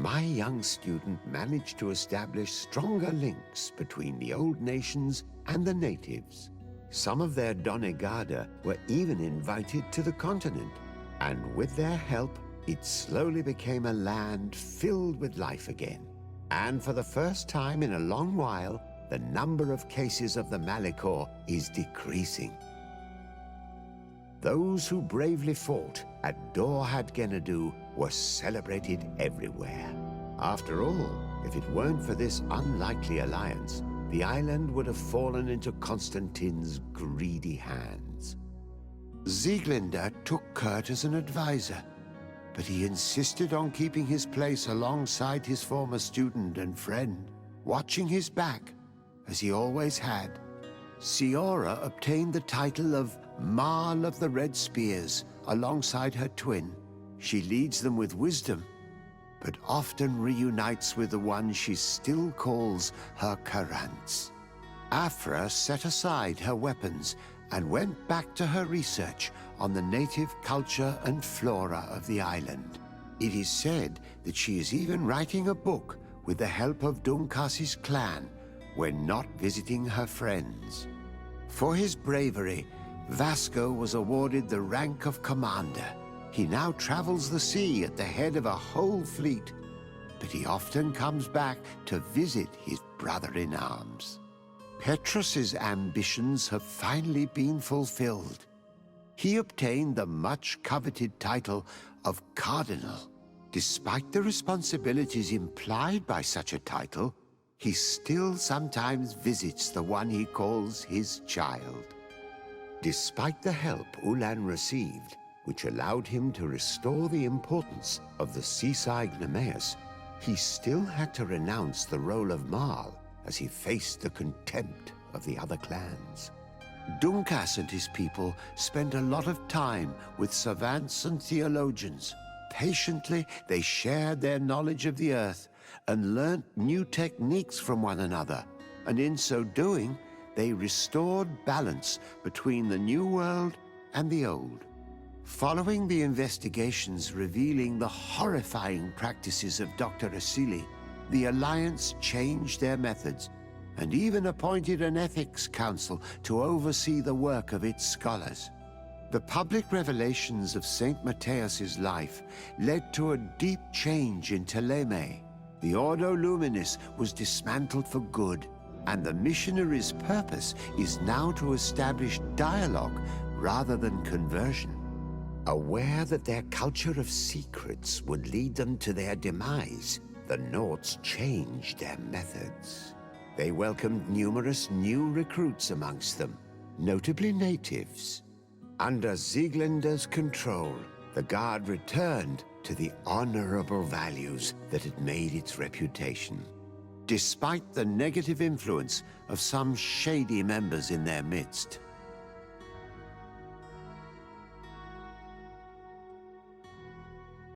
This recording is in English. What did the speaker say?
my young student managed to establish stronger links between the old nations and the natives. Some of their donegada were even invited to the continent, and with their help, it slowly became a land filled with life again. And for the first time in a long while, the number of cases of the Malichor is decreasing. Those who bravely fought at Dorhad Genadu were celebrated everywhere. After all, if it weren't for this unlikely alliance, the island would have fallen into Constantine's greedy hands. Sieglinde took Kurt as an advisor, but he insisted on keeping his place alongside his former student and friend, watching his back, as he always had. Siora obtained the title of Marl of the Red Spears alongside her twin. She leads them with wisdom, but often reunites with the one she still calls her Karants. Afra set aside her weapons and went back to her research on the native culture and flora of the island. It is said that she is even writing a book with the help of Dunkas's clan when not visiting her friends. For his bravery, Vasco was awarded the rank of commander. He now travels the sea at the head of a whole fleet, but he often comes back to visit his brother-in-arms. Petrus's ambitions have finally been fulfilled. He obtained the much-coveted title of Cardinal. Despite the responsibilities implied by such a title, he still sometimes visits the one he calls his child. Despite the help Ulan received, which allowed him to restore the importance of the seaside Nemeus, he still had to renounce the role of Marl as he faced the contempt of the other clans. Dunkas and his people spent a lot of time with savants and theologians. Patiently, they shared their knowledge of the earth and learnt new techniques from one another, and in so doing, they restored balance between the New World and the Old. Following the investigations revealing the horrifying practices of Dr. Asili, the Alliance changed their methods and even appointed an ethics council to oversee the work of its scholars. The public revelations of St. Matthias's life led to a deep change in Ptolemy. The Ordo Luminis was dismantled for good, and the missionaries' purpose is now to establish dialogue rather than conversion. Aware that their culture of secrets would lead them to their demise, the Nords changed their methods. They welcomed numerous new recruits amongst them, notably natives. Under Sieglinde's control, the Guard returned to the honorable values that had made its reputation. Despite the negative influence of some shady members in their midst,